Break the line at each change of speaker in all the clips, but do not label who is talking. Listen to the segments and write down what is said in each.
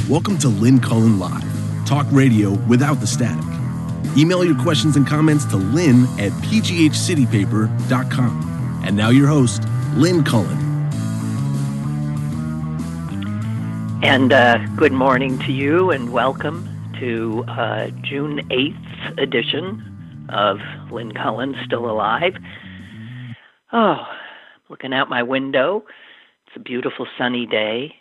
Welcome to Lynn Cullen Live, talk radio without the static. Email your questions and comments to lynn@pghcitypaper.com. And now your host, Lynn Cullen.
And good morning to you, and welcome to June 8th edition of Lynn Cullen Still Alive. Oh, looking out my window. It's a beautiful sunny day.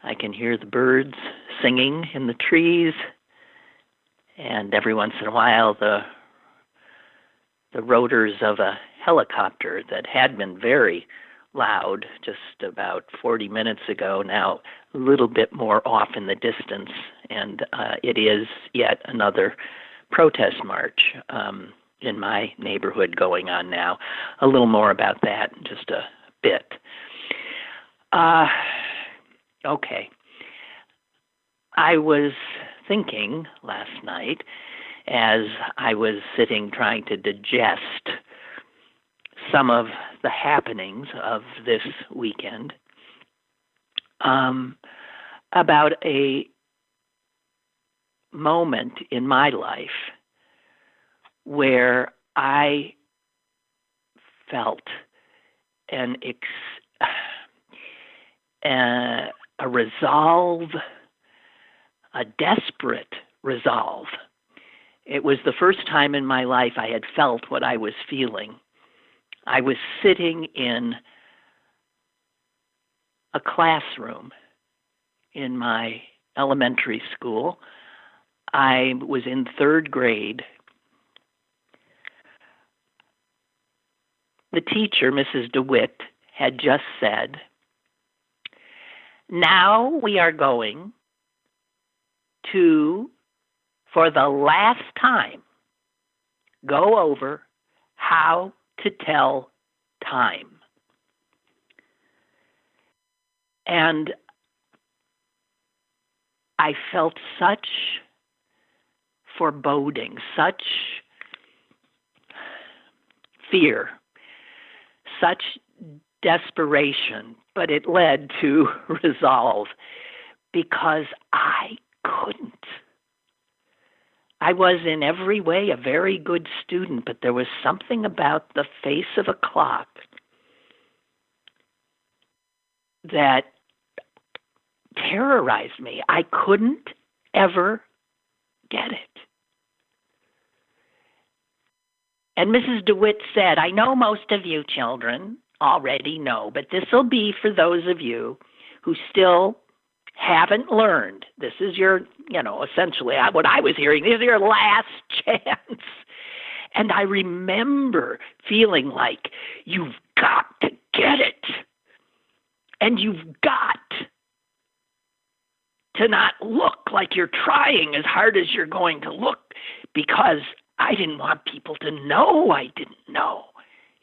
I can hear the birds singing in the trees, and every once in a while the rotors of a helicopter that had been very loud just about 40 minutes ago, now a little bit more off in the distance, and it is yet another protest march in my neighborhood going on now. A little more about that in just a bit. Okay. I was thinking last night as I was sitting trying to digest some of the happenings of this weekend about a moment in my life where I felt a resolve, a desperate resolve. It was the first time in my life I had felt what I was feeling. I was sitting in a classroom in my elementary school. I was in third grade. The teacher, Mrs. DeWitt, had just said, "Now we are going to, for the last time, go over how to tell time." And I felt such foreboding, such fear, such desperation, but it led to resolve because I couldn't. I was in every way a very good student, but there was something about the face of a clock that terrorized me. I couldn't ever get it. And Mrs. DeWitt said, "I know most of you children already know, but this will be for those of you who still haven't learned. This is your, essentially what I was hearing, this is your last chance." And I remember feeling like, you've got to get it. And you've got to not look like you're trying as hard as you're going to look, because I didn't want people to know I didn't know.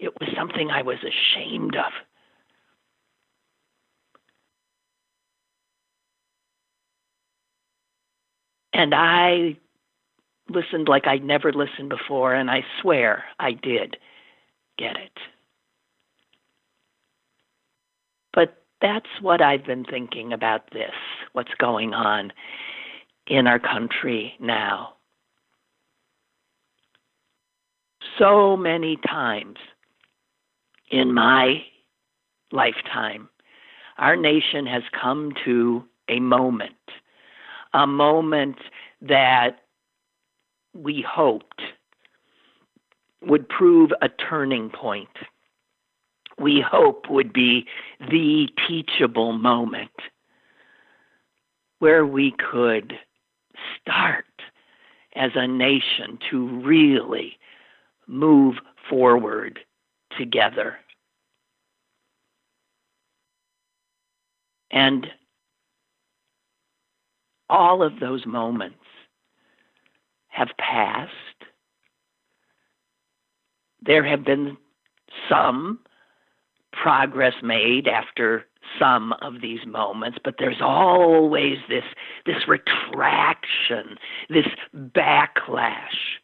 It was something I was ashamed of. And I listened like I'd never listened before, and I swear I did get it. But that's what I've been thinking about this, what's going on in our country now. So many times in my lifetime, our nation has come to a moment that we hoped would prove a turning point. We hope would be the teachable moment where we could start as a nation to really move forward together. And all of those moments have passed. There have been some progress made after some of these moments, but there's always this retraction, this backlash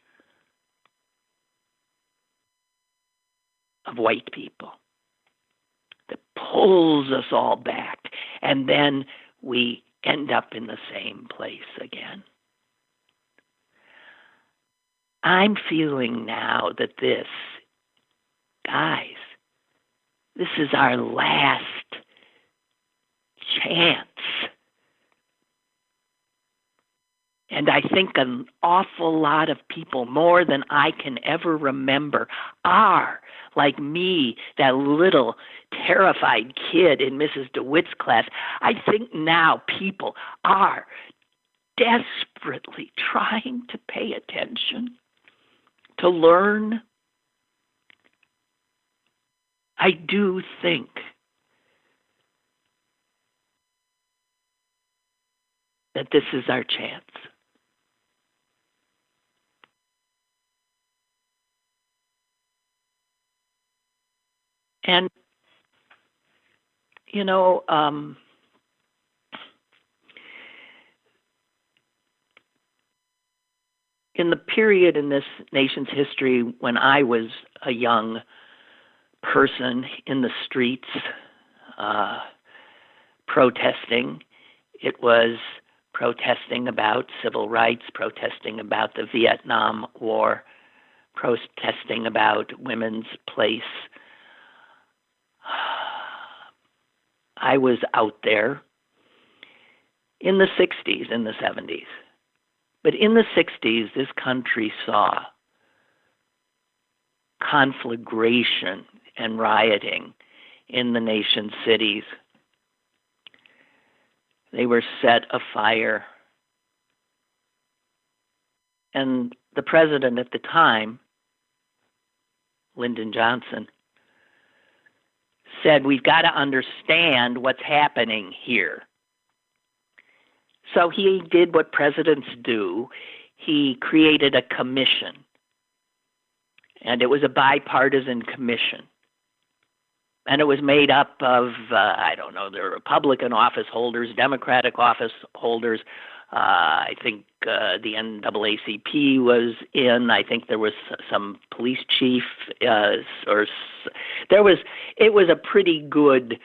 of white people that pulls us all back. And then we end up in the same place again. I'm feeling now that this is our last chance. And I think an awful lot of people, more than I can ever remember, are like me, that little terrified kid in Mrs. DeWitt's class. I think now people are desperately trying to pay attention, to learn. I do think that this is our chance. And, you know, in the period in this nation's history when I was a young person in the streets protesting, it was protesting about civil rights, protesting about the Vietnam War, protesting about women's place. I was out there in the 60s, in the 70s. But in the 60s, this country saw conflagration and rioting in the nation's cities. They were set afire. And the president at the time, Lyndon Johnson, said, we've got to understand what's happening here. So he did what presidents do. He created a commission. And it was a bipartisan commission. And it was made up of, the Republican office holders, Democratic office holders. I think the NAACP was in. I think there was some police chief, it was a pretty good,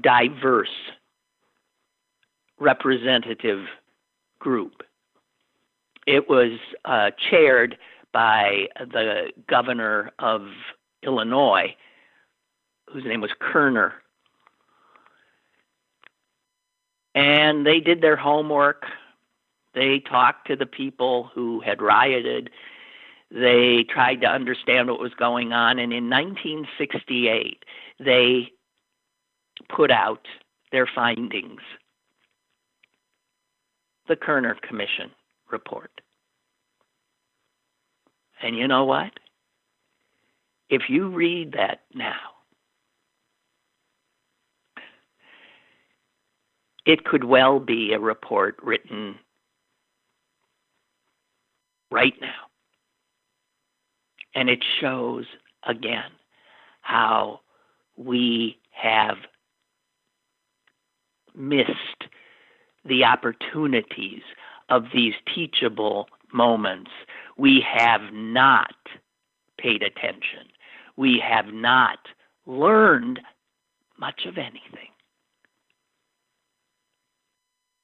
diverse representative group. It was chaired by the governor of Illinois, whose name was Kerner. And they did their homework. They talked to the people who had rioted. They tried to understand what was going on. And in 1968, they put out their findings, the Kerner Commission Report. And you know what? If you read that now, it could well be a report written right now. And it shows, again, how we have missed the opportunities of these teachable moments. We have not paid attention. We have not learned much of anything.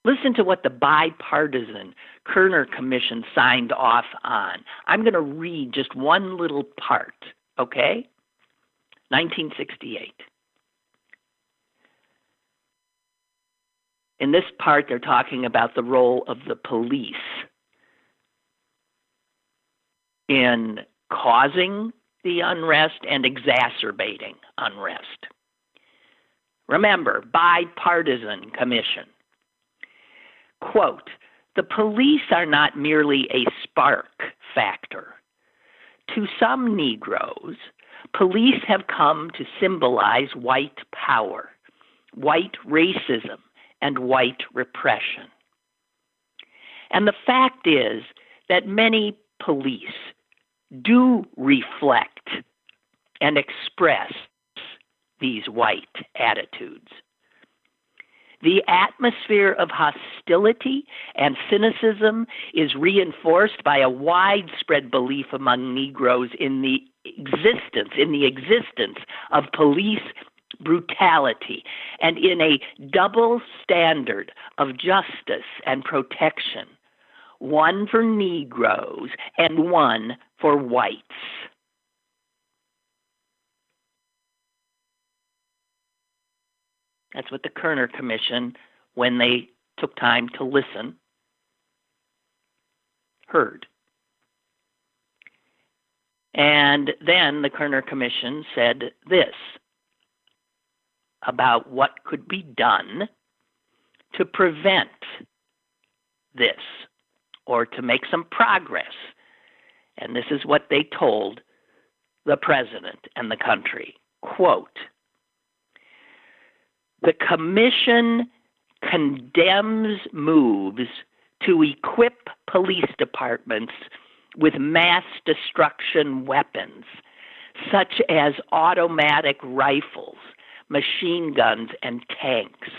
Listen to what the bipartisan Kerner Commission signed off on. I'm going to read just one little part, okay? 1968. In this part, they're talking about the role of the police in causing the unrest and exacerbating unrest. Remember, bipartisan commission. Quote, the police are not merely a spark factor. To some Negroes, police have come to symbolize white power, white racism, and white repression. And the fact is that many police do reflect and express these white attitudes. The atmosphere of hostility and cynicism is reinforced by a widespread belief among Negroes in the existence of police brutality, and in a double standard of justice and protection, one for Negroes and one for whites. That's what the Kerner Commission, when they took time to listen, heard. And then the Kerner Commission said this about what could be done to prevent this or to make some progress. And this is what they told the president and the country. Quote, "The commission condemns moves to equip police departments with mass destruction weapons, such as automatic rifles, machine guns, and tanks.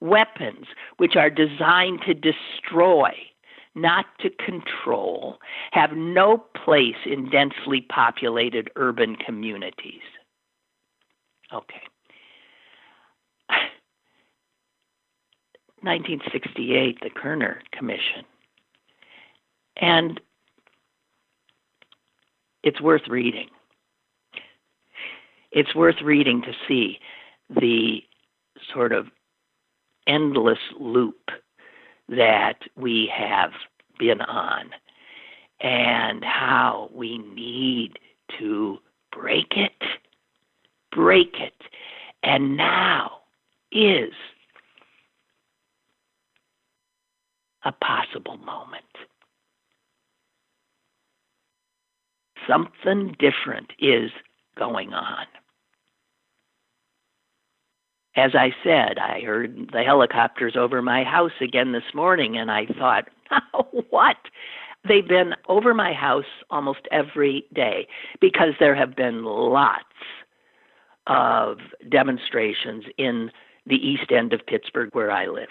Weapons which are designed to destroy, not to control, have no place in densely populated urban communities." Okay. 1968, the Kerner Commission. And it's worth reading. It's worth reading to see the sort of endless loop that we have been on and how we need to break it. And now is a possible moment. Something different is going on. As I said, I heard the helicopters over my house again this morning, and I thought, oh, what? They've been over my house almost every day because there have been lots of demonstrations in the east end of Pittsburgh where I live.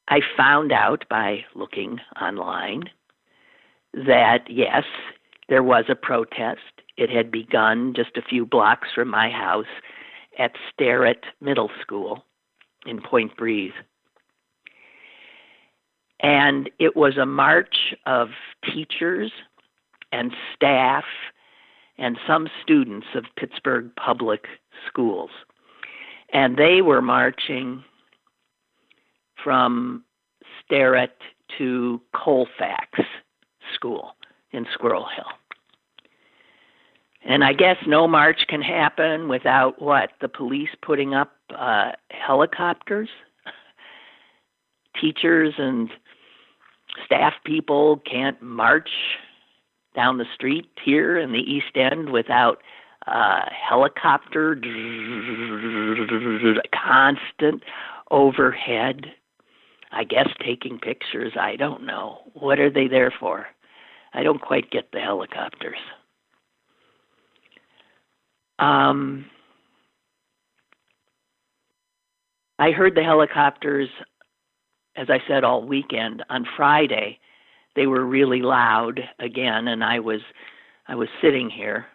I found out by looking online that, yes, there was a protest. It had begun just a few blocks from my house at Starrett Middle School in Point Breeze. And it was a march of teachers and staff and some students of Pittsburgh public schools. And they were marching from Starrett to Colfax School in Squirrel Hill. And I guess no march can happen without what? The police putting up helicopters? Teachers and staff people can't march down the street here in the East End without helicopter constant overhead. I guess taking pictures, I don't know. What are they there for? I don't quite get the helicopters. I heard the helicopters, as I said, all weekend. On Friday, they were really loud again, and I was sitting here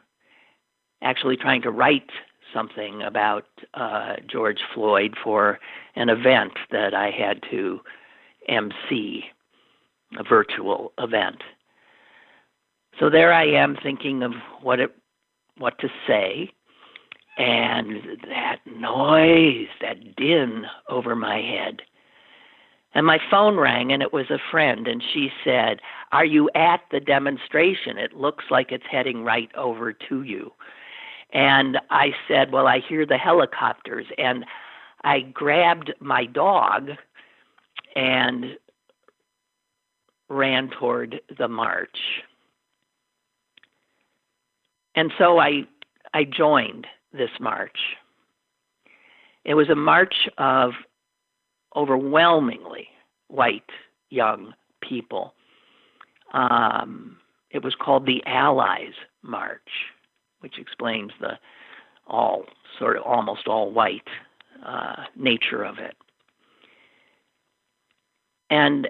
actually trying to write something about George Floyd for an event that I had to MC, a virtual event. So there I am thinking of what to say, and that noise, that din over my head. And my phone rang, and it was a friend, and she said, "Are you at the demonstration? It looks like it's heading right over to you." And I said, "Well, I hear the helicopters." And I grabbed my dog and ran toward the march. And so I joined this march. It was a march of overwhelmingly white young people. It was called the Allies March, which explains the almost all white nature of it. And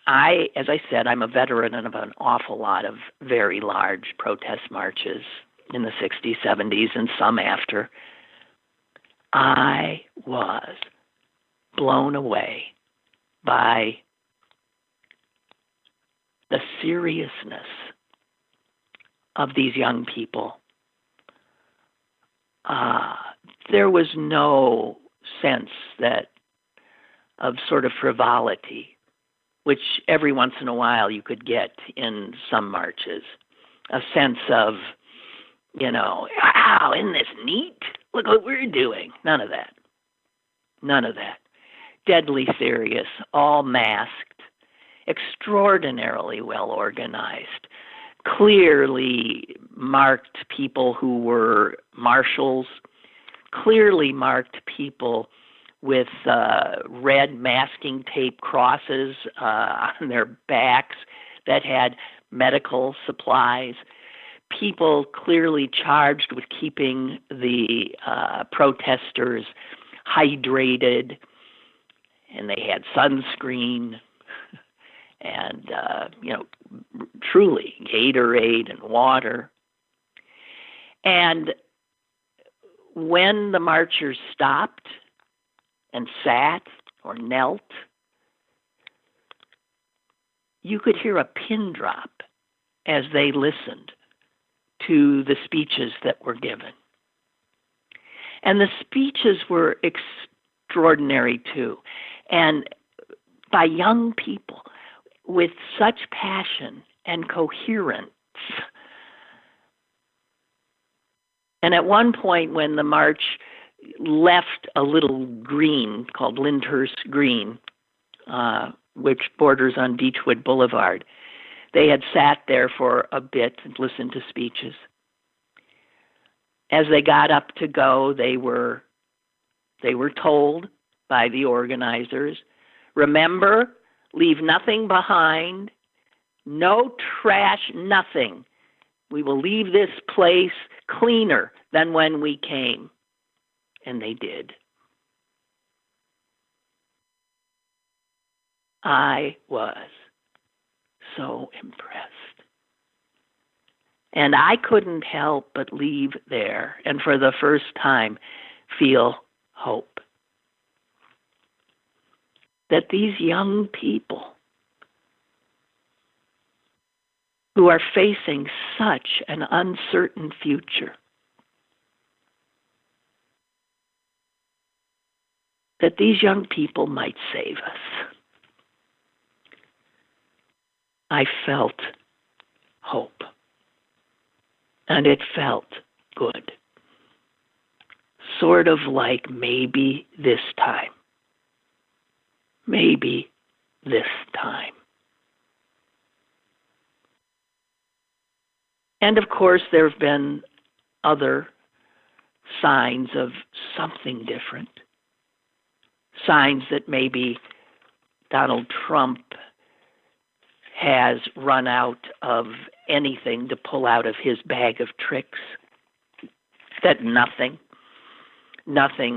as I said, I'm a veteran of an awful lot of very large protest marches in the 60s, 70s, and some after. I was blown away by the seriousness of these young people. There was no sense of sort of frivolity, which every once in a while you could get in some marches. A sense of, wow, isn't this neat? Look what we're doing. None of that. None of that. Deadly serious, all masked, extraordinarily well organized, clearly marked people who were marshals, clearly marked people with red masking tape crosses on their backs that had medical supplies, people clearly charged with keeping the protesters hydrated, and they had sunscreen and, truly Gatorade and water. And when the marchers stopped and sat or knelt, you could hear a pin drop as they listened to the speeches that were given. And the speeches were extraordinary too, and by young people with such passion and coherence. And at one point when the march left a little green called Lyndhurst Green, which borders on Beechwood Boulevard, they had sat there for a bit and listened to speeches. As they got up to go, they were told by the organizers, remember, leave nothing behind, no trash, nothing. We will leave this place cleaner than when we came. And they did. I was so impressed. And I couldn't help but leave there and for the first time feel hope. That these young people who are facing such an uncertain future, that these young people might save us. I felt hope, and it felt good. Sort of like maybe this time. Maybe this time. And of course, there have been other signs of something different. Signs that maybe Donald Trump has run out of anything to pull out of his bag of tricks. That nothing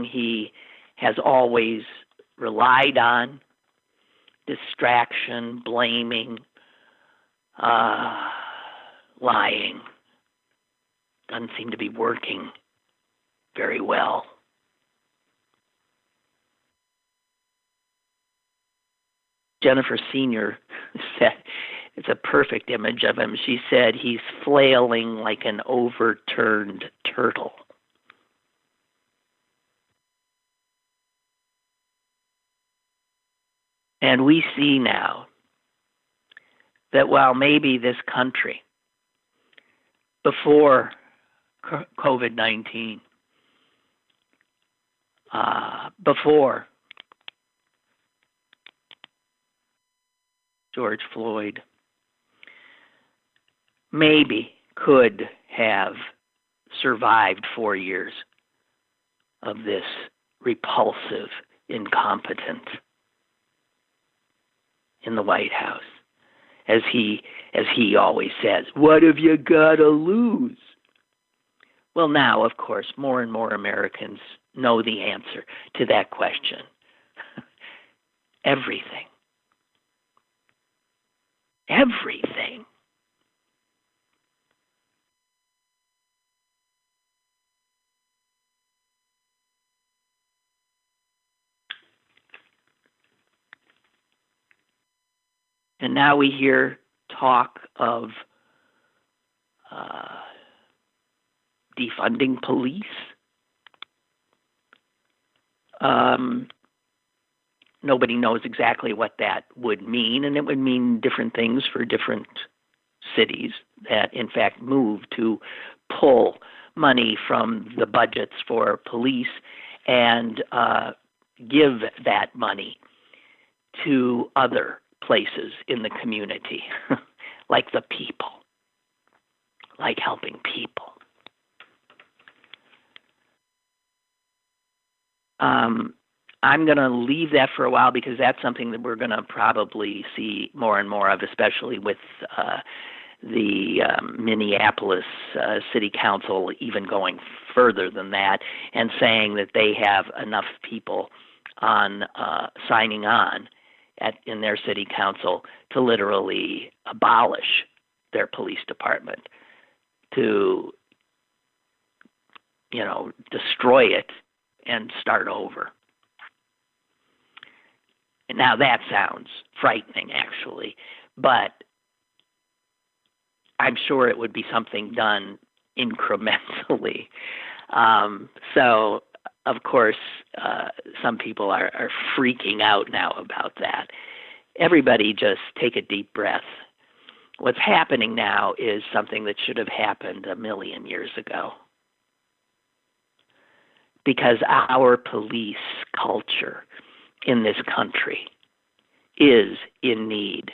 he has always relied on, distraction, blaming, lying, doesn't seem to be working very well. Jennifer Senior said, it's a perfect image of him. She said he's flailing like an overturned turtle. And we see now that while maybe this country, before COVID-19, before George Floyd, maybe could have survived 4 years of this repulsive incompetence in the White House. As he always says, what have you got to lose? Well, now, of course, more and more Americans know the answer to that question. Everything. everything. And now we hear talk of defunding police. Nobody knows exactly what that would mean, and it would mean different things for different cities that, in fact, move to pull money from the budgets for police and give that money to other places in the community, like the people, like helping people. I'm going to leave that for a while because that's something that we're going to probably see more and more of, especially with the Minneapolis City Council even going further than that and saying that they have enough people on signing on in their city council to literally abolish their police department, to, destroy it and start over. Now that sounds frightening, actually, but I'm sure it would be something done incrementally. So, of course, some people are freaking out now about that. Everybody just take a deep breath. What's happening now is something that should have happened a million years ago. Because our police culture in this country is in need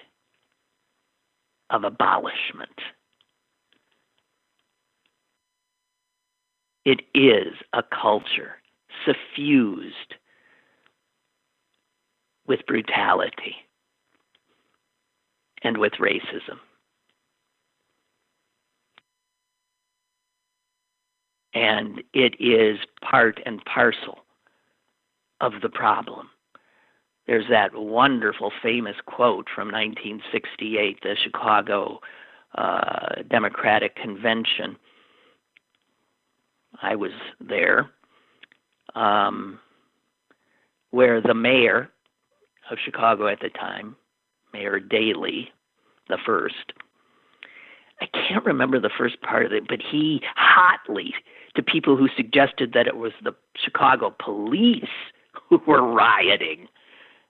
of abolishment. It is a culture suffused with brutality and with racism. And it is part and parcel of the problem. There's that wonderful famous quote from 1968, the Chicago Democratic Convention. I was there, where the mayor of Chicago at the time, Mayor Daley, the first, I can't remember the first part of it, but he hotly, to people who suggested that it was the Chicago police who were rioting,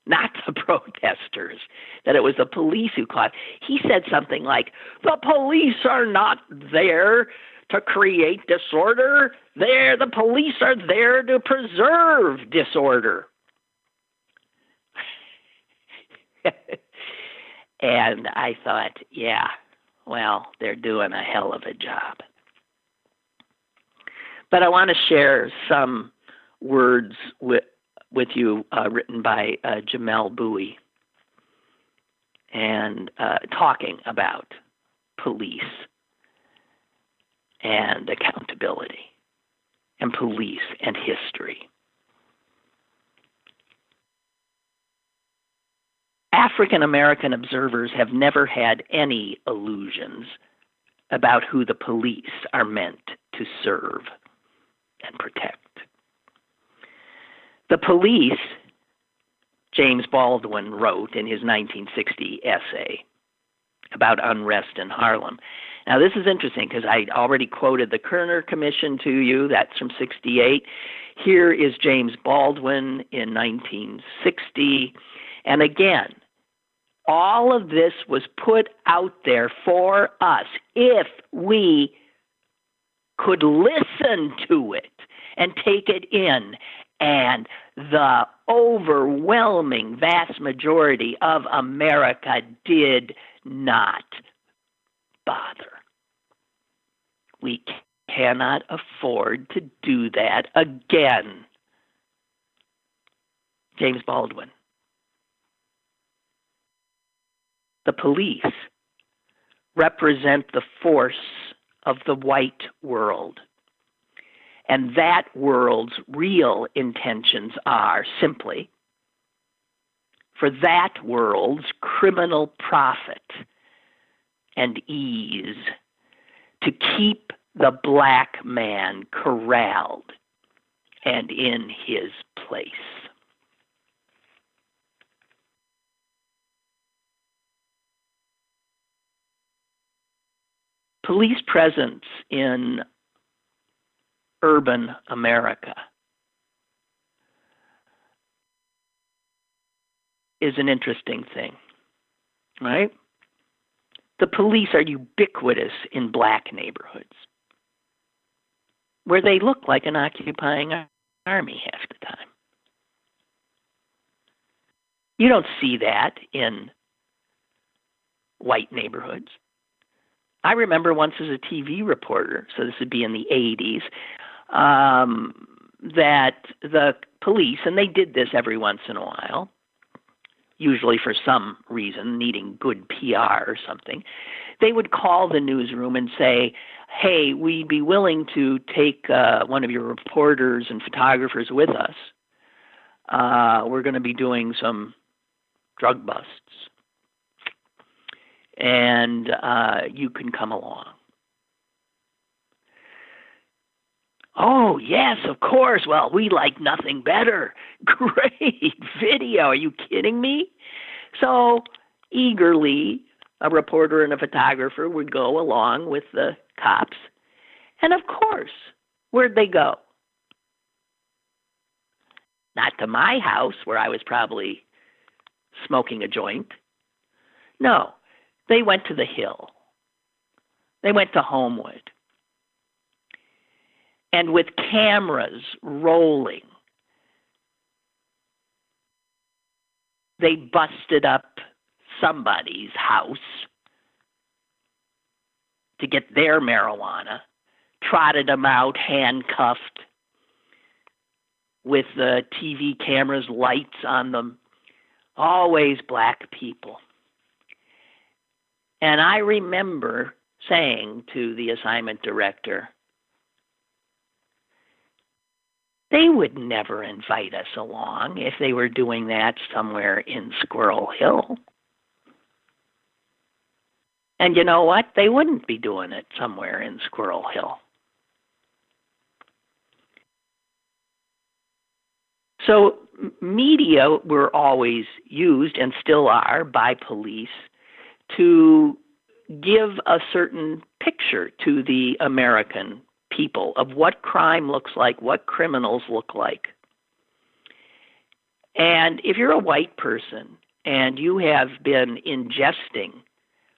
not the protesters, that it was the police who caused. He said something like, the police are not there to create disorder. The police are there to preserve disorder. And I thought, yeah, well, they're doing a hell of a job. But I want to share some words with you written by Jamelle Bouie and talking about police and accountability and police and history. African American observers have never had any illusions about who the police are meant to serve and protect. The police, James Baldwin wrote in his 1960 essay about unrest in Harlem. Now, this is interesting because I already quoted the Kerner Commission to you. That's from 68. Here is James Baldwin in 1960. And again, all of this was put out there for us if we could listen to it and take it in. And the overwhelming vast majority of America did not bother. We cannot afford to do that again. James Baldwin. The police represent the force of the white world. And that world's real intentions are simply for that world's criminal profit and ease to keep the black man corralled and in his place. Police presence in urban America is an interesting thing, right? The police are ubiquitous in black neighborhoods where they look like an occupying army half the time. You don't see that in white neighborhoods. I remember once as a TV reporter, so this would be in the 80s, that the police, and they did this every once in a while, usually for some reason, needing good PR or something, they would call the newsroom and say, hey, we'd be willing to take one of your reporters and photographers with us. We're going to be doing some drug busts. And you can come along. Oh, yes, of course. Well, we like nothing better. Great video. Are you kidding me? So eagerly, a reporter and a photographer would go along with the cops. And of course, where'd they go? Not to my house, where I was probably smoking a joint. No. They went to the Hill. They went to Homewood. And with cameras rolling, they busted up somebody's house to get their marijuana, trotted them out handcuffed with the TV cameras, lights on them, always black people. And I remember saying to the assignment director, they would never invite us along if they were doing that somewhere in Squirrel Hill. And you know what? They wouldn't be doing it somewhere in Squirrel Hill. So media were always used, and still are, by police to give a certain picture to the American people of what crime looks like, what criminals look like. And if you're a white person and you have been ingesting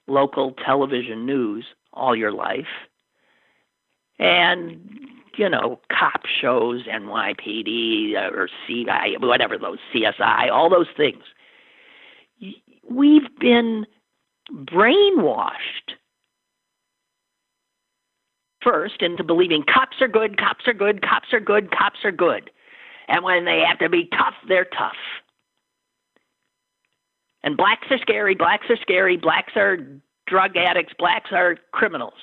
local television news all your life, and, you know, cop shows, NYPD or CI, whatever those, CSI, all those things, we've been brainwashed first into believing cops are good, cops are good, cops are good, cops are good. And when they have to be tough, they're tough. And blacks are scary, blacks are scary, blacks are drug addicts, blacks are criminals.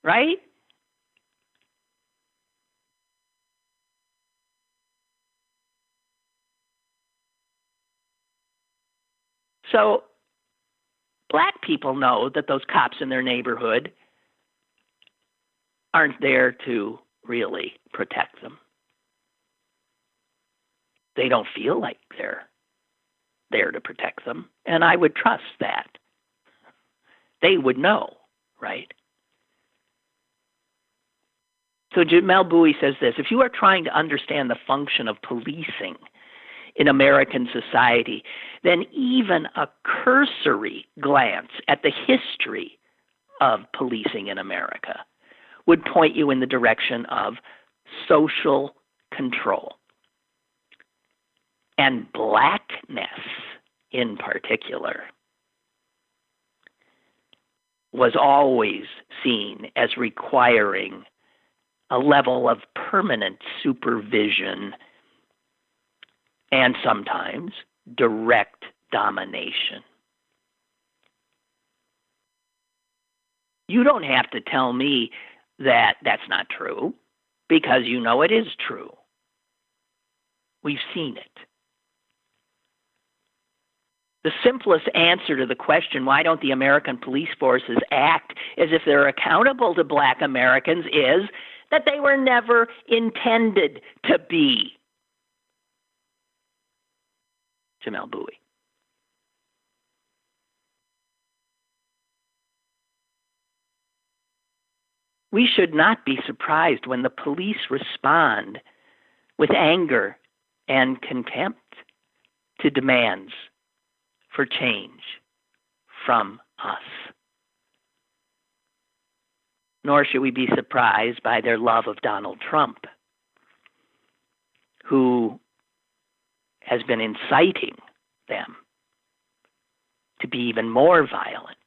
Right? So black people know that those cops in their neighborhood aren't there to really protect them. They don't feel like they're there to protect them, and I would trust that. They would know, right? So Jamelle Bouie says this: if you are trying to understand the function of policing in American society, then even a cursory glance at the history of policing in America would point you in the direction of social control. And blackness, in particular, was always seen as requiring a level of permanent supervision and sometimes direct domination. You don't have to tell me that that's not true, because you know it is true. We've seen it. The simplest answer to the question, why don't the American police forces act as if they're accountable to Black Americans, is that they were never intended to be. Jamelle Bouie. We should not be surprised when the police respond with anger and contempt to demands for change from us. Nor should we be surprised by their love of Donald Trump, who has been inciting them to be even more violent.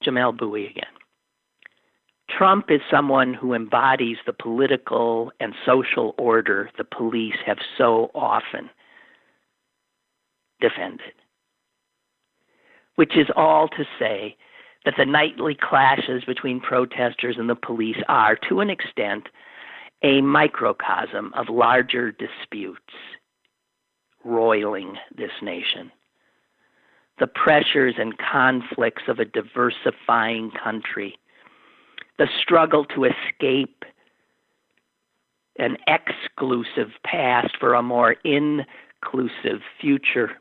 Jamelle Bouie again. Trump is someone who embodies the political and social order the police have so often defended, which is all to say that the nightly clashes between protesters and the police are, to an extent, a microcosm of larger disputes roiling this nation. The pressures and conflicts of a diversifying country, the struggle to escape an exclusive past for a more inclusive future,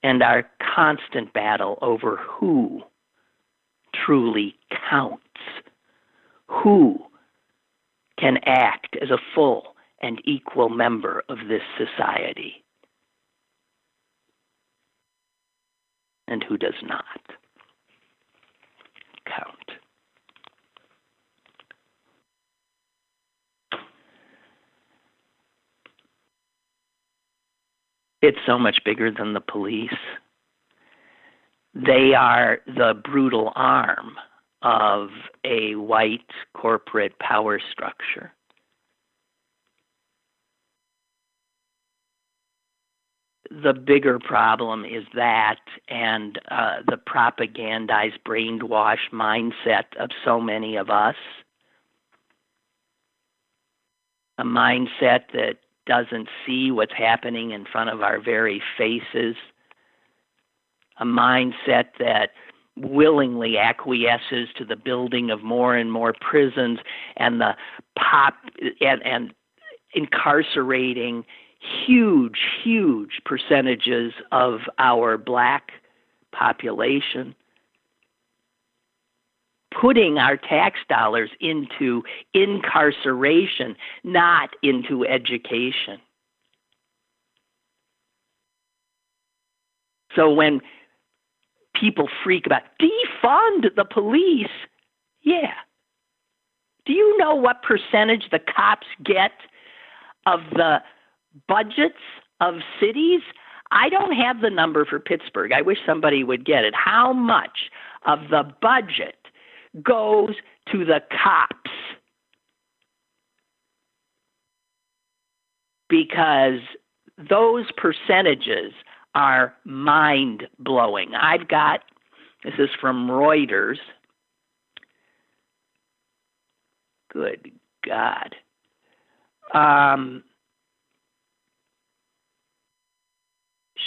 and our constant battle over who truly counts, who can act as a full and equal member of this society, and who does not count. It's so much bigger than the police. They are the brutal arm of a white corporate power structure. The bigger problem is that and the propagandized, brainwashed mindset of so many of us. A mindset that doesn't see what's happening in front of our very faces. A mindset that willingly acquiesces to the building of more and more prisons and the and incarcerating huge percentages of our Black population, putting our tax dollars into incarceration, not into education. So when people freak about defund the police, yeah. Do you know what percentage the cops get of the budgets of cities? I don't have the number for Pittsburgh. I wish somebody would get it. How much of the budget goes to the cops? Because those percentages are mind-blowing. This is from Reuters. Good God.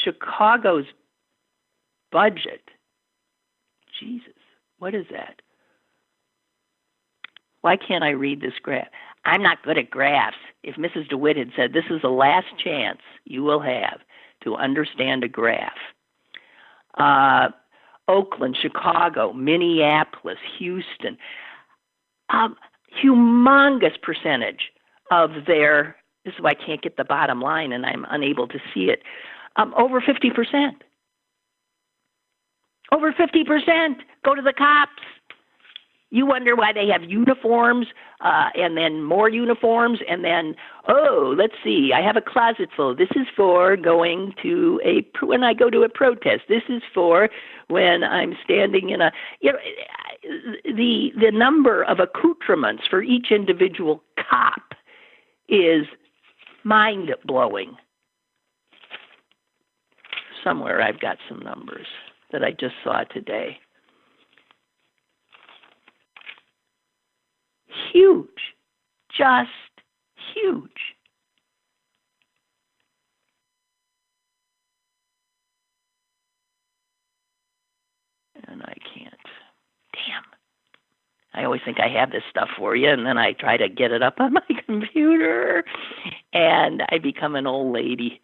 Chicago's budget, Jesus, what is that? Why can't I read this graph? I'm not good at graphs. If Mrs. DeWitt had said, this is the last chance you will have to understand a graph. Oakland, Chicago, Minneapolis, Houston, humongous percentage of their, this is why I can't get the bottom line and I'm unable to see it, over 50%. Over 50% go to the cops. You wonder why they have uniforms and then more uniforms and then, let's see, I have a closet full. This is for going to when I go to a protest. This is for when I'm standing in the number of accoutrements for each individual cop is mind-blowing. Somewhere I've got some numbers that I just saw today. Huge. Just huge. And I can't. Damn. I always think I have this stuff for you, and then I try to get it up on my computer, and I become an old lady.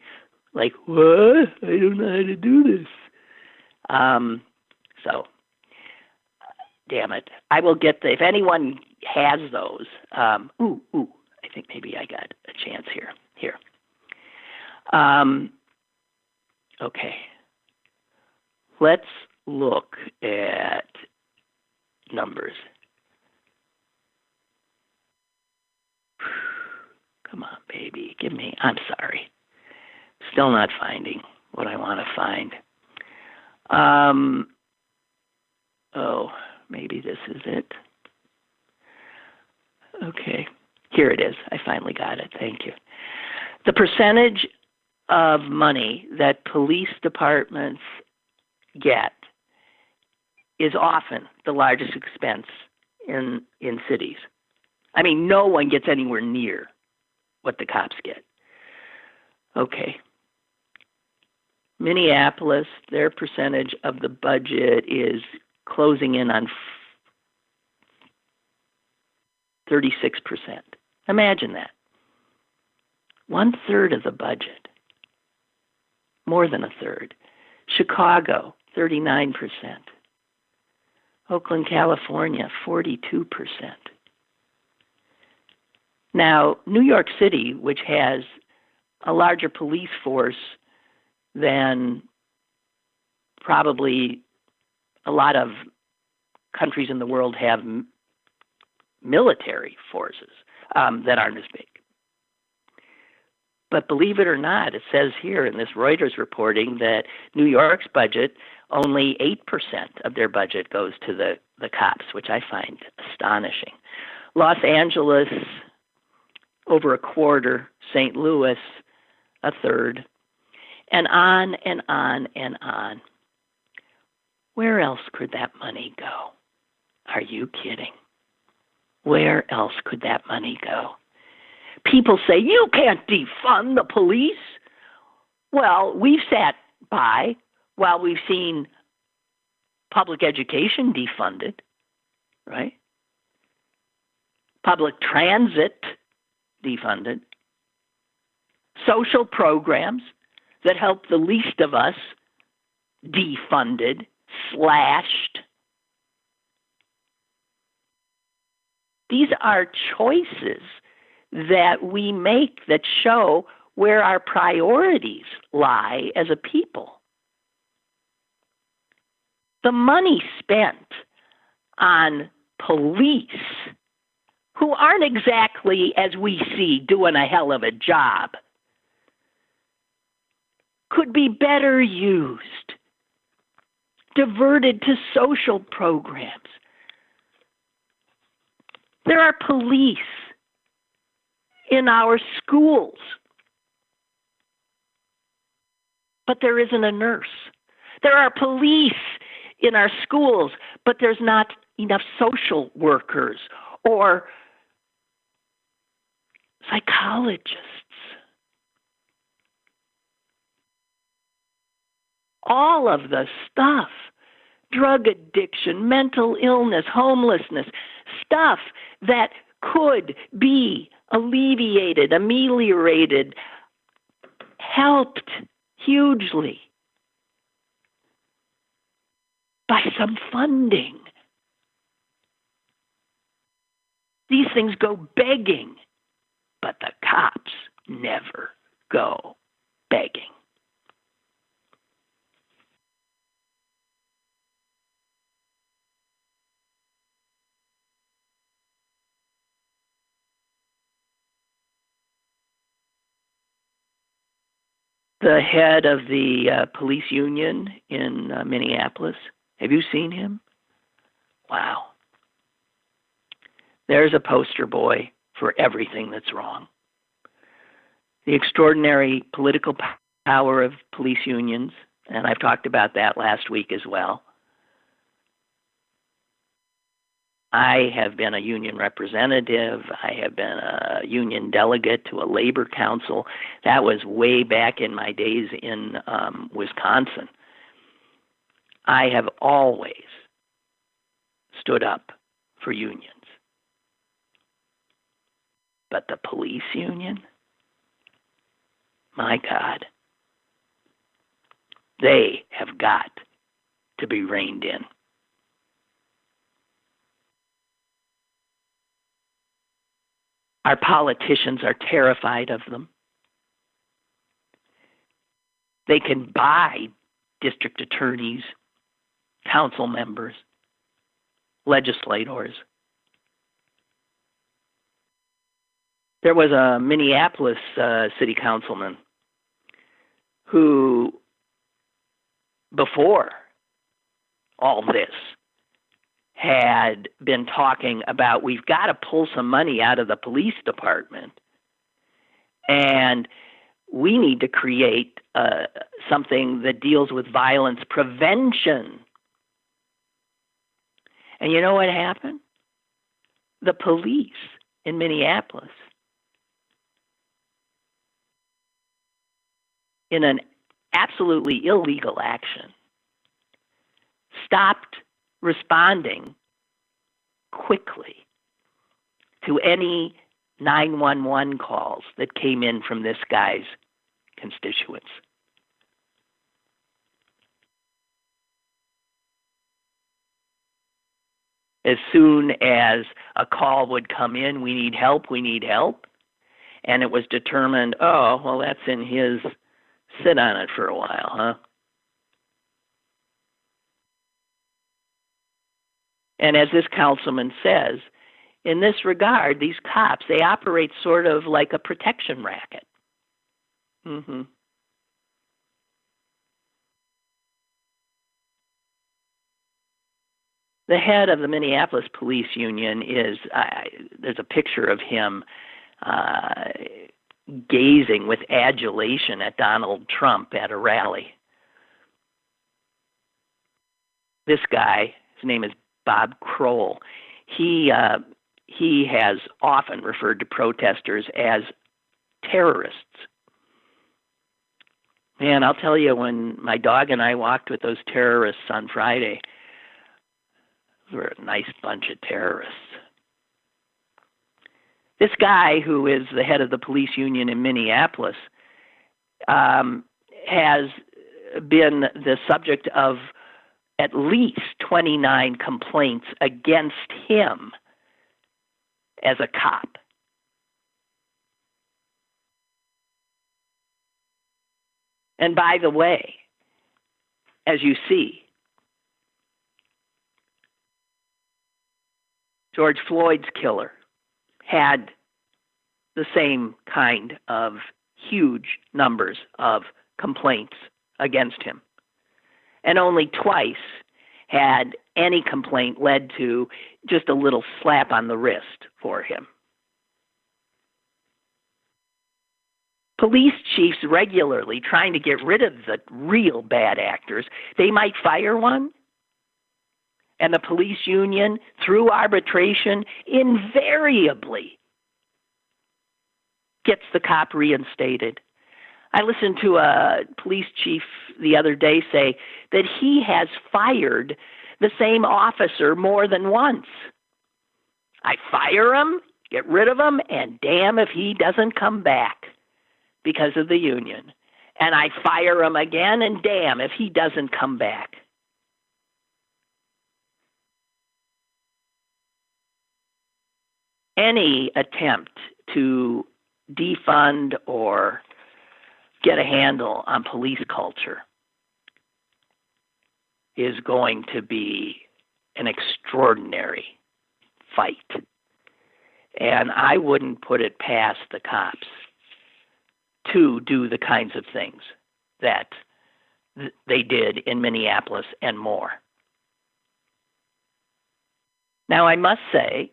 Like, what? I don't know how to do this. So, damn it. I will get if anyone has those. I think maybe I got a chance here. Okay. Let's look at numbers. Come on, baby. I'm sorry. Still not finding what I want to find. Maybe this is it. Okay. Here it is. I finally got it. Thank you. The percentage of money that police departments get is often the largest expense in cities. I mean, no one gets anywhere near what the cops get. Okay. Minneapolis, their percentage of the budget is closing in on 36%. Imagine that. 1/3 of the budget. More than a third. Chicago, 39%. Oakland, California, 42%. Now, New York City, which has a larger police force than probably a lot of countries in the world have military forces that aren't as big. But believe it or not, it says here in this Reuters reporting that New York's budget, only 8% of their budget goes to the cops, which I find astonishing. Los Angeles, over a quarter. St. Louis, a third. And on and on and on. Where else could that money go? Are you kidding? Where else could that money go? People say, you can't defund the police. Well, we've sat by while we've seen public education defunded, right? Public transit defunded. Social programs that help the least of us defunded, slashed. These are choices that we make that show where our priorities lie as a people. The money spent on police, who aren't exactly, as we see, doing a hell of a job, could be better used, diverted to social programs. There are police in our schools, but there isn't a nurse. There are police in our schools, but there's not enough social workers or psychologists. All of the stuff, drug addiction, mental illness, homelessness, stuff that could be alleviated, ameliorated, helped hugely by some funding. These things go begging, but the cops never go begging. The head of the police union in Minneapolis. Have you seen him? Wow. There's a poster boy for everything that's wrong. The extraordinary political power of police unions, and I've talked about that last week as well. I have been a union representative. I have been a union delegate to a labor council. That was way back in my days in Wisconsin. I have always stood up for unions. But the police union, my God, they have got to be reined in. Our politicians are terrified of them. They can buy district attorneys, council members, legislators. There was a Minneapolis city councilman who, before all this, had been talking about we've got to pull some money out of the police department and we need to create something that deals with violence prevention. And you know what happened? The police in Minneapolis, in an absolutely illegal action, stopped responding quickly to any 911 calls that came in from this guy's constituents. As soon as a call would come in, we need help, and it was determined, oh, well, that's in his, sit on it for a while, huh? And as this councilman says, in this regard, these cops, they operate sort of like a protection racket. Mm-hmm. The head of the Minneapolis Police Union is, there's a picture of him gazing with adulation at Donald Trump at a rally. This guy, his name is Bob Kroll, he has often referred to protesters as terrorists. Man, I'll tell you, when my dog and I walked with those terrorists on Friday, they were a nice bunch of terrorists. This guy, who is the head of the police union in Minneapolis, has been the subject of at least 29 complaints against him as a cop. And by the way, as you see, George Floyd's killer had the same kind of huge numbers of complaints against him. And only twice had any complaint led to just a little slap on the wrist for him. Police chiefs regularly trying to get rid of the real bad actors, they might fire one, and the police union, through arbitration, invariably gets the cop reinstated. I listened to a police chief the other day say that he has fired the same officer more than once. I fire him, get rid of him, and damn if he doesn't come back because of the union. And I fire him again, and damn if he doesn't come back. Any attempt to defund or get a handle on police culture is going to be an extraordinary fight. And I wouldn't put it past the cops to do the kinds of things that they did in Minneapolis and more. Now, I must say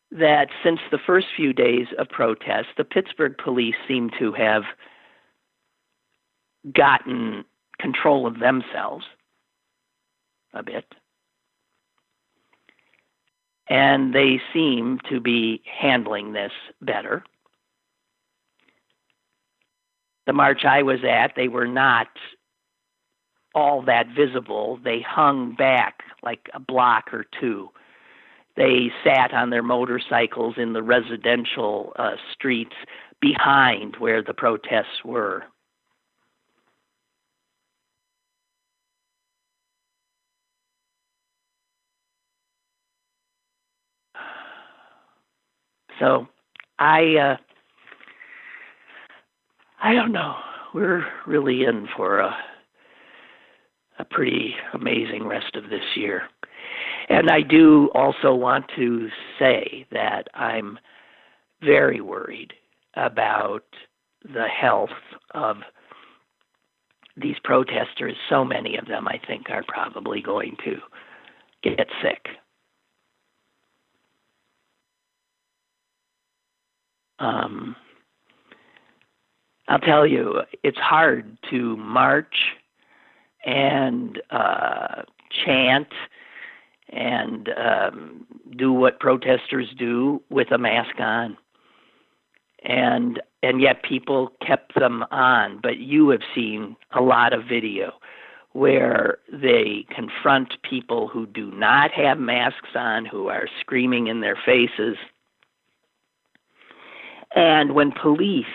that since the first few days of protest, the Pittsburgh police seem to have gotten control of themselves a bit. and they seem to be handling this better. The march I was at, they were not all that visible. They hung back like a block or two. They sat on their motorcycles in the residential streets behind where the protests were. So I don't know. We're really in for a pretty amazing rest of this year. And I do also want to say that I'm very worried about the health of these protesters. So many of them, I think, are probably going to get sick. I'll tell you, it's hard to march and chant and do what protesters do with a mask on. And yet people kept them on. But you have seen a lot of video where they confront people who do not have masks on, who are screaming in their faces. And when police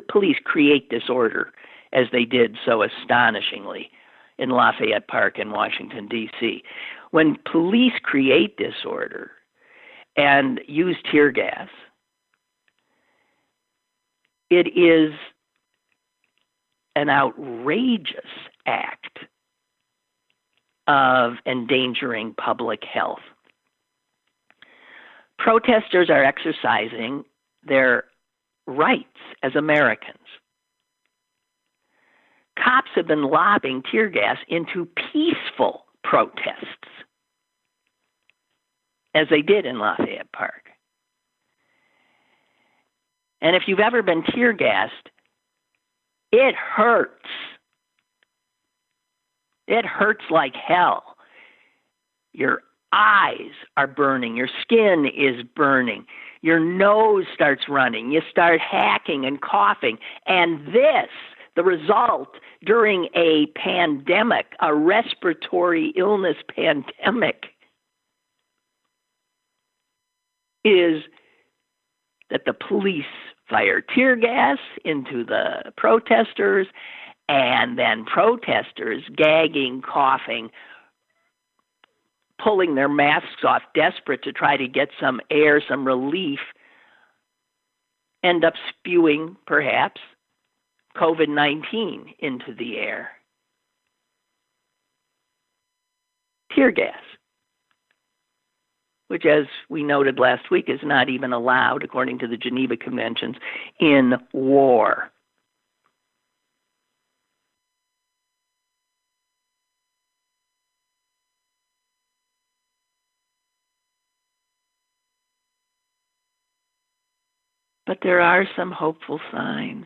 police create disorder, as they did so astonishingly in Lafayette Park in Washington, D.C., when police create disorder and use tear gas, it is an outrageous act of endangering public health. Protesters are exercising their rights as Americans. Cops have been lobbing tear gas into peaceful protests, as they did in Lafayette Park. And if you've ever been tear gassed, it hurts. It hurts like hell. Your eyes are burning. Your skin is burning. Your nose starts running. You start hacking and coughing. And this, the result during a pandemic, a respiratory illness pandemic, is that the police fire tear gas into the protesters, and then protesters, gagging, coughing, pulling their masks off, desperate to try to get some air, some relief, end up spewing, perhaps, COVID-19 into the air. Tear gas, which, as we noted last week, is not even allowed, according to the Geneva Conventions, in war. But there are some hopeful signs.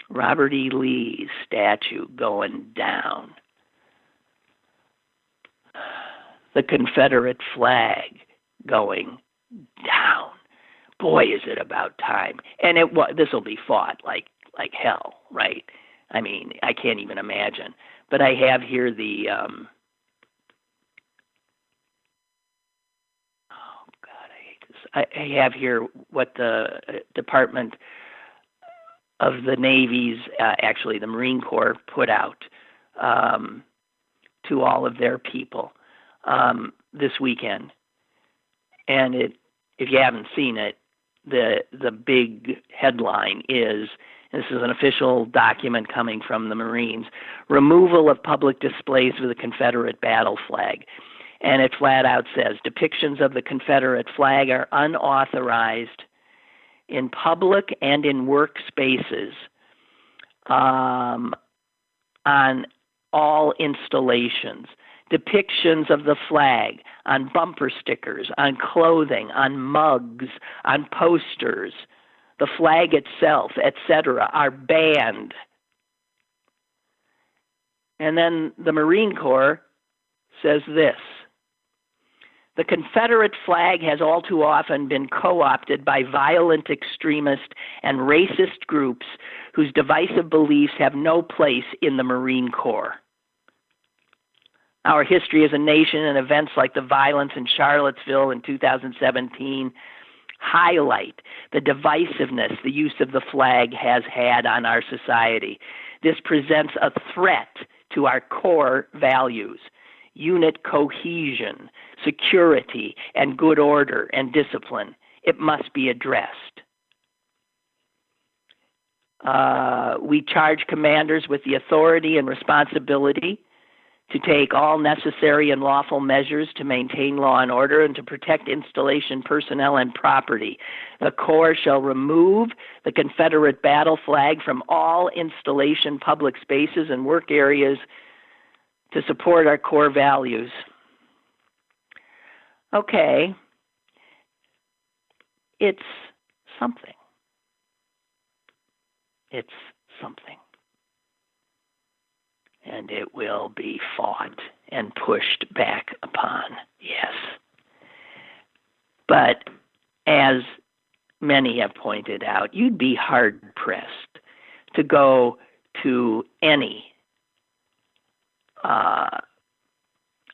Robert E. Lee's statue going down. The Confederate flag going down. Boy, is it about time. And this will be fought like hell, right? I mean, I can't even imagine. But I have here the I have here what the Department of the Navy's, actually the Marine Corps, put out to all of their people this weekend. And if you haven't seen it, the big headline is, this is an official document coming from the Marines, removal of public displays of the Confederate battle flag. And it flat out says, depictions of the Confederate flag are unauthorized in public and in workspaces on all installations. Depictions of the flag on bumper stickers, on clothing, on mugs, on posters, the flag itself, etc., are banned. And then the Marine Corps says this: the Confederate flag has all too often been co-opted by violent extremist and racist groups whose divisive beliefs have no place in the Marine Corps. Our history as a nation and events like the violence in Charlottesville in 2017 highlight the divisiveness the use of the flag has had on our society. This presents a threat to our core values: unit cohesion, security, and good order and discipline. It must be addressed. We charge commanders with the authority and responsibility to take all necessary and lawful measures to maintain law and order and to protect installation personnel and property. The Corps shall remove the Confederate battle flag from all installation public spaces and work areas to support our core values. Okay, it's something. It's something. And it will be fought and pushed back upon, yes. But as many have pointed out, you'd be hard-pressed to go to any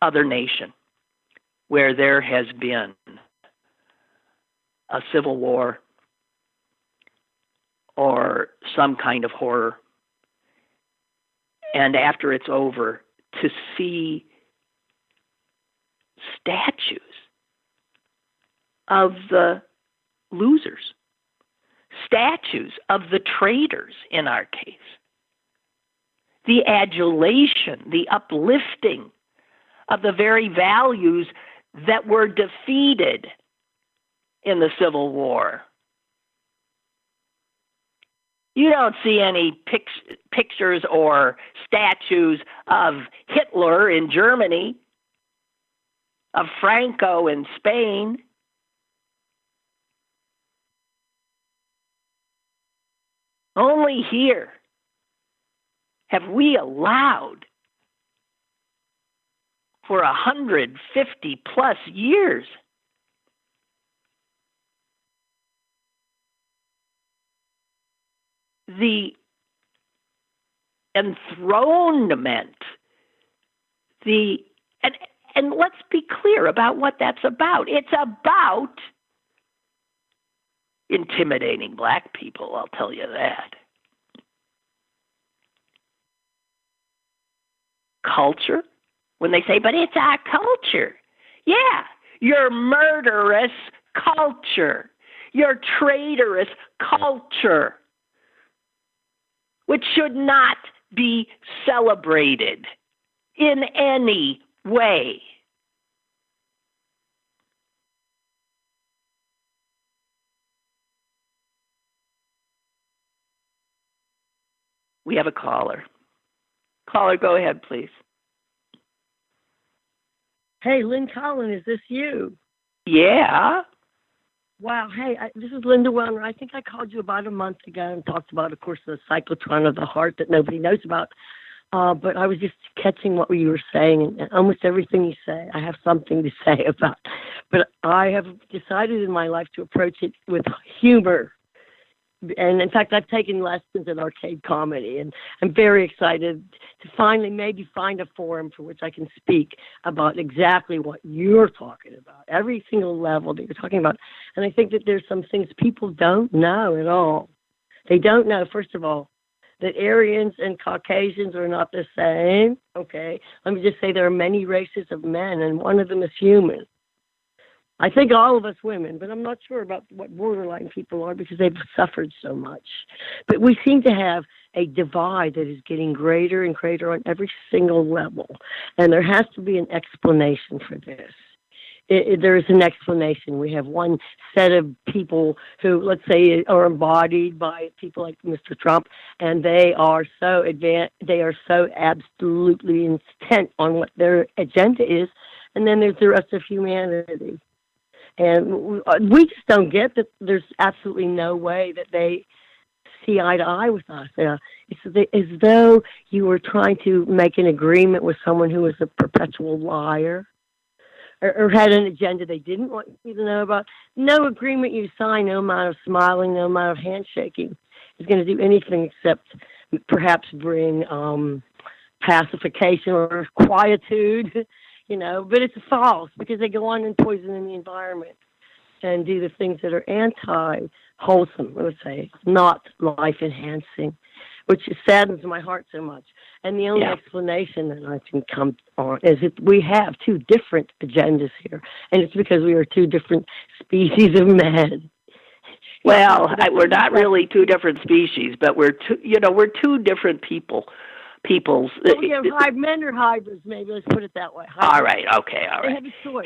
other nation where there has been a civil war or some kind of horror, and after it's over, to see statues of the losers, statues of the traitors in our case, the adulation, the uplifting of the very values that were defeated in the Civil War. You don't see any pictures or statues of Hitler in Germany, of Franco in Spain. Only here have we allowed for 150 plus years the enthronement, and let's be clear about what that's about. It's about intimidating black people, I'll tell you that. Culture, when they say, but it's our culture. Yeah, your murderous culture, your traitorous culture, which should not be celebrated in any way. We have a caller. Caller, go ahead, please.
Hey, Lynn Cullen, is this you?
Yeah.
Wow. Hey, this is Linda Wellner. I think I called you about a month ago and talked about, of course, the cyclotron of the heart that nobody knows about. But I was just catching what you were saying, and almost everything you say, I have something to say about. But I have decided in my life to approach it with humor. And in fact, I've taken lessons in arcade comedy, and I'm very excited to finally maybe find a forum for which I can speak about exactly what you're talking about, every single level that you're talking about. And I think that there's some things people don't know at all. They don't know, first of all, that Aryans and Caucasians are not the same. Okay, let me just say there are many races of men, and one of them is human. I think all of us women, but I'm not sure about what borderline people are because they've suffered so much. But we seem to have a divide that is getting greater and greater on every single level. And there has to be an explanation for this. There is an explanation. We have one set of people who, let's say, are embodied by people like Mr. Trump, and they are so advanced, they are so absolutely intent on what their agenda is. And then there's the rest of humanity. And we just don't get that there's absolutely no way that they see eye to eye with us. As though you were trying to make an agreement with someone who was a perpetual liar or had an agenda they didn't want you to know about. No agreement you sign, no amount of smiling, no amount of handshaking is going to do anything except perhaps bring pacification or quietude, but it's false because they go on and poison the environment and do the things that are anti-wholesome, I would say, not life-enhancing, which saddens my heart so much. And the only explanation that I can come on is that we have two different agendas here, and it's because we are two different species of men.
Well, we're not really two different species, but we're two different peoples.
Well, we have men are hybrids, maybe. Let's put it that way. Hybrids.
All right. Okay. All right.
They have a choice.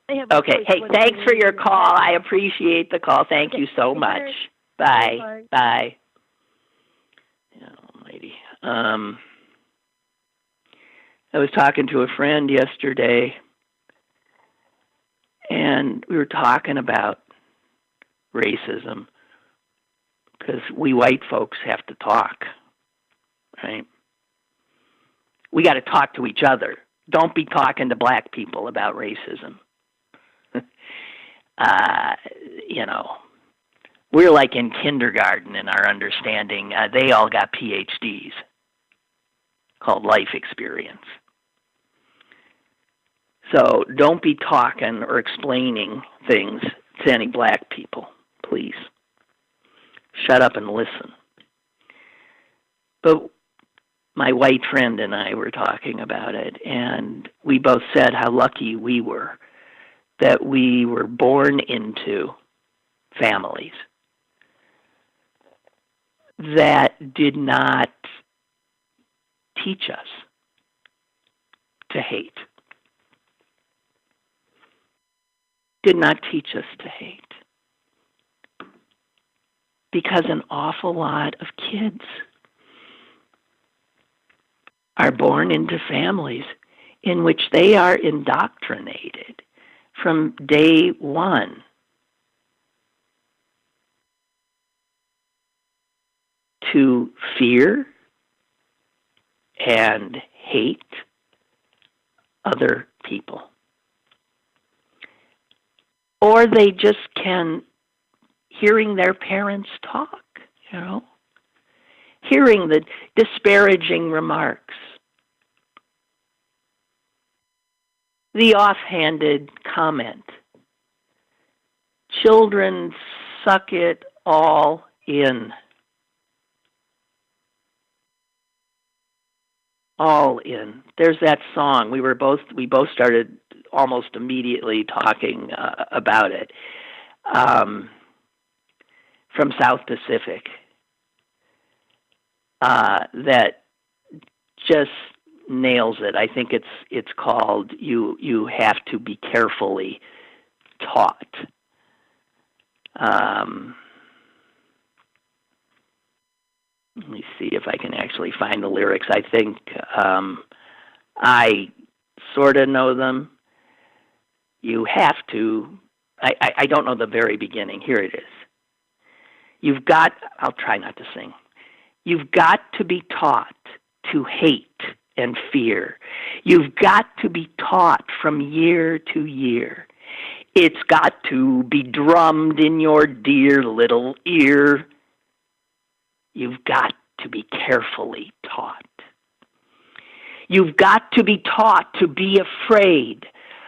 Hey, okay. Hey, thanks for your call. I appreciate the call. Thank you so much. Bye. Bye. Almighty. I was talking to a friend yesterday, and we were talking about racism because we white folks have to talk, right? We got to talk to each other. Don't be talking to black people about racism. We're like in kindergarten in our understanding. They all got PhDs called life experience. So don't be talking or explaining things to any black people, please. Shut up and listen. But my white friend and I were talking about it, and we both said how lucky we were that we were born into families that did not teach us to hate. Did not teach us to hate. Because an awful lot of kids are born into families in which they are indoctrinated from day one to fear and hate other people. Or they just can, hearing their parents talk, hearing the disparaging remarks, the offhanded comment. Children suck it all in. All in. There's that song. We both started almost immediately talking about it. From South Pacific. That just nails it. I think it's called You Have to Be Carefully Taught. Let me see if I can actually find the lyrics. I think I sort of know them. You have to, I don't know the very beginning. Here it is. I'll try not to sing. You've got to be taught to hate and fear. You've got to be taught from year to year. It's got to be drummed in your dear little ear. You've got to be carefully taught. You've got to be taught to be afraid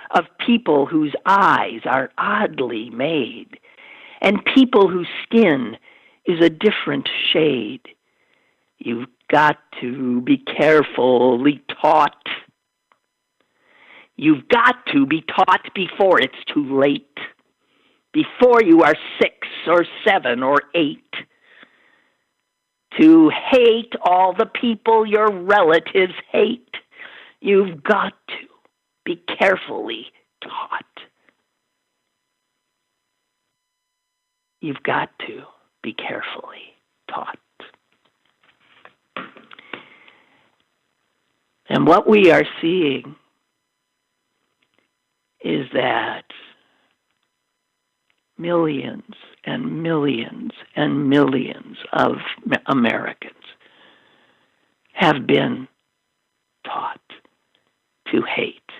of people whose eyes are oddly made and people whose skin is a different shade. You've got to be carefully taught. You've got to be taught before it's too late, before you are 6 or 7 or 8, to hate all the people your relatives hate. You've got to be carefully taught. You've got to be carefully taught. And what we are seeing is that millions and millions and millions of Americans have been taught to hate,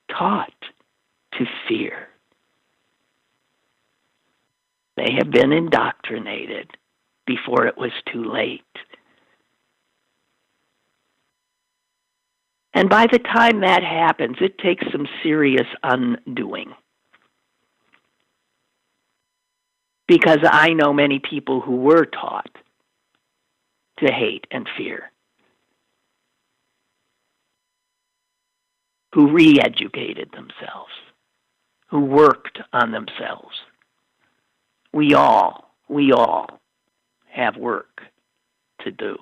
taught to fear. They have been indoctrinated before it was too late. And by the time that happens, it takes some serious undoing. Because I know many people who were taught to hate and fear, who re-educated themselves, who worked on themselves. We all have work to do.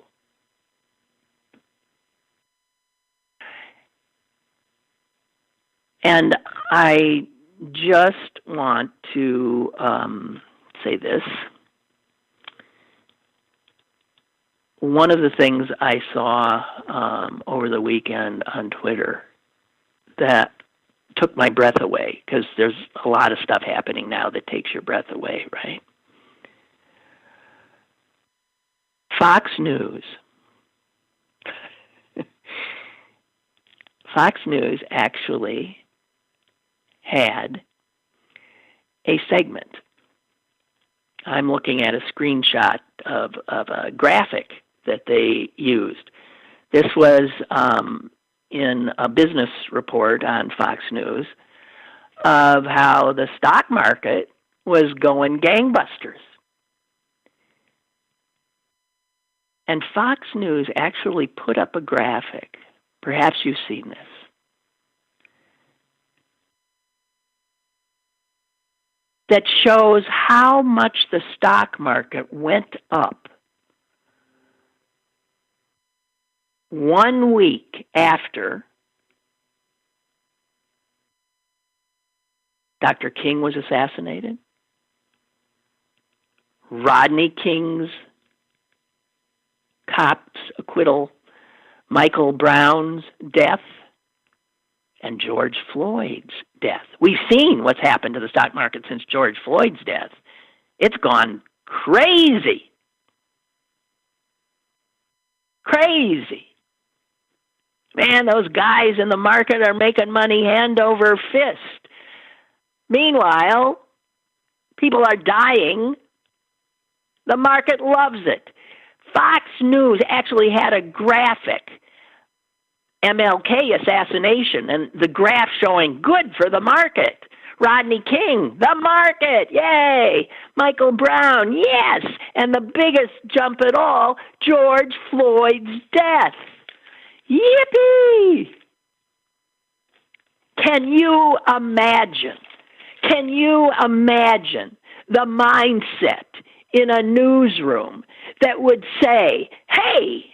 And I just want to say this. One of the things I saw over the weekend on Twitter that took my breath away, because there's a lot of stuff happening now that takes your breath away, right? Fox News. Fox News actually had a segment. I'm looking at a screenshot of a graphic that they used. This was in a business report on Fox News of how the stock market was going gangbusters. And Fox News actually put up a graphic. Perhaps you've seen this. That shows how much the stock market went up 1 week after Dr. King was assassinated, Rodney King's cop's acquittal, Michael Brown's death, and George Floyd's death. We've seen what's happened to the stock market since George Floyd's death. It's gone crazy. Crazy. Man, those guys in the market are making money hand over fist. Meanwhile, people are dying. The market loves it. Fox News actually had a graphic, MLK assassination, and the graph showing good for the market. Rodney King, the market, yay! Michael Brown, yes! And the biggest jump at all, George Floyd's death. Yippee! Can you imagine the mindset in a newsroom that would say, hey,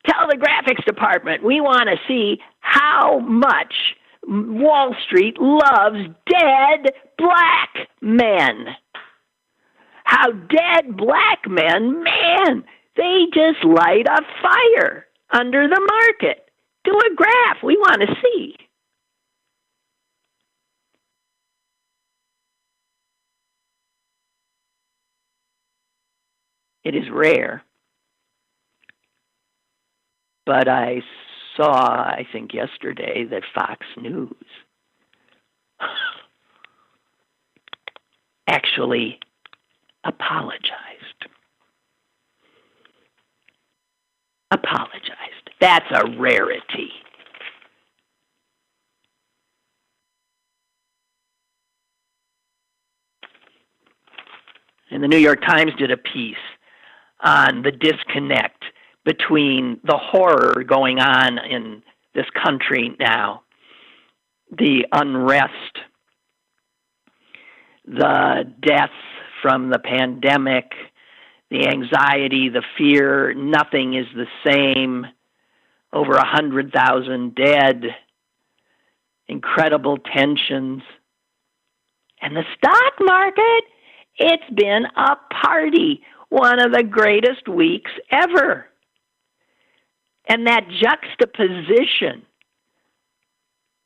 tell the graphics department we want to see how much Wall Street loves dead black men. How dead black men, man, they just light a fire under the market. Do a graph we want to see. It is rare. But I saw, I think yesterday, that Fox News actually apologized. That's a rarity. And the New York Times did a piece on the disconnect between the horror going on in this country now, the unrest, the deaths from the pandemic, the anxiety, the fear, nothing is the same, over 100,000 dead, incredible tensions. And the stock market, it's been a party, one of the greatest weeks ever. And that juxtaposition,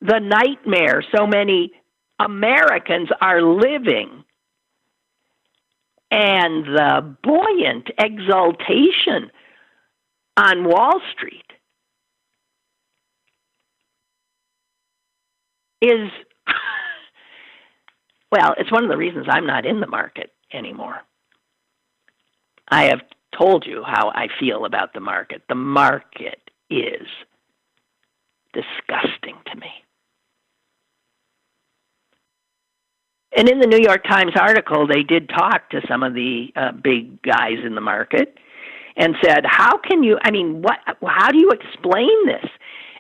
the nightmare so many Americans are living, and the buoyant exultation on Wall Street is, well, it's one of the reasons I'm not in the market anymore. I have told you how I feel about the market. The market is disgusting to me. And in the New York Times article, they did talk to some of the big guys in the market and said, how can you, how do you explain this?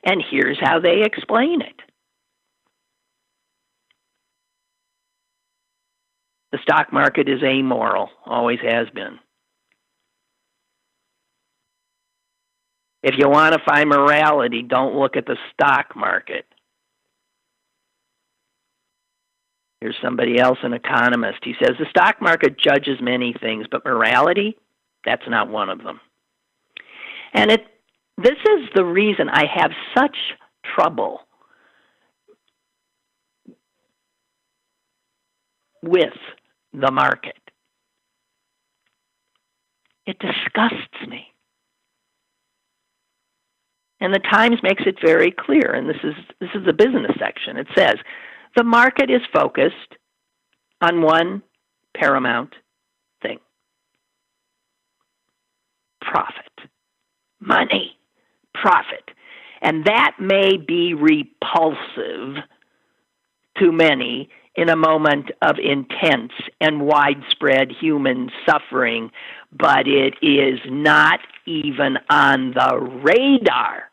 And here's how they explain it. The stock market is amoral, always has been. If you want to find morality, don't look at the stock market. Here's somebody else, an economist. He says the stock market judges many things, but morality, that's not one of them. And this is the reason I have such trouble with the market. It disgusts me. And the Times makes it very clear, and this is the business section. It says, the market is focused on one paramount thing: profit, money, profit. And that may be repulsive to many in a moment of intense and widespread human suffering, but it is not even on the radar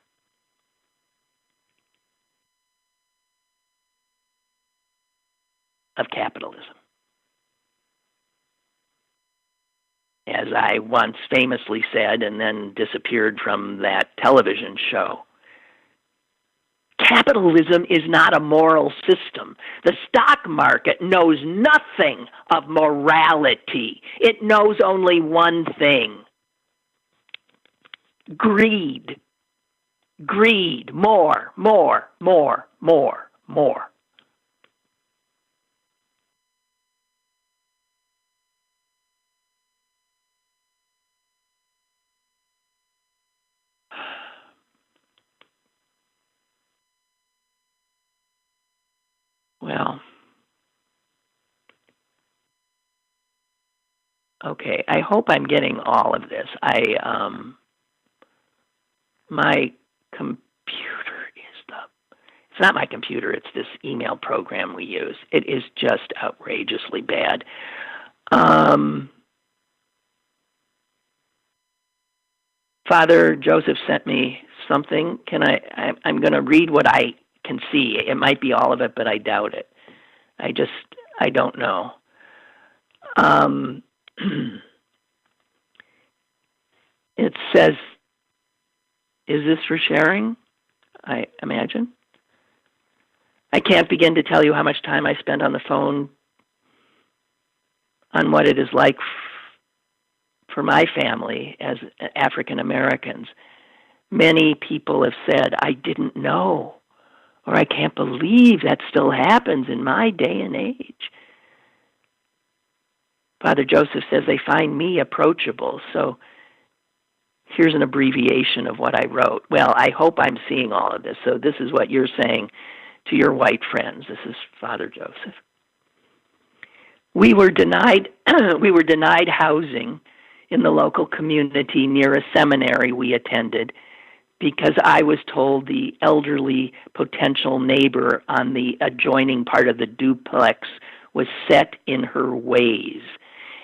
of capitalism. As I once famously said, and then disappeared from that television show, capitalism is not a moral system. The stock market knows nothing of morality. It knows only one thing: greed. Greed. More, more, more, more, more. Well, okay, I hope I'm getting all of this. My computer it's not my computer, it's this email program we use. It is just outrageously bad. Father Joseph sent me something. I'm going to read what I can see. It might be all of it, but I doubt it. I don't know. It says, is this for sharing? I imagine. I can't begin to tell you how much time I spend on the phone on what it is like for my family as African Americans. Many people have said, I didn't know, or I can't believe that still happens in my day and age. Father Joseph says they find me approachable, so here's an abbreviation of what I wrote. Well, I hope I'm seeing all of this. So this is what you're saying to your white friends. This is Father Joseph. We were denied housing in the local community near a seminary we attended because I was told the elderly potential neighbor on the adjoining part of the duplex was set in her ways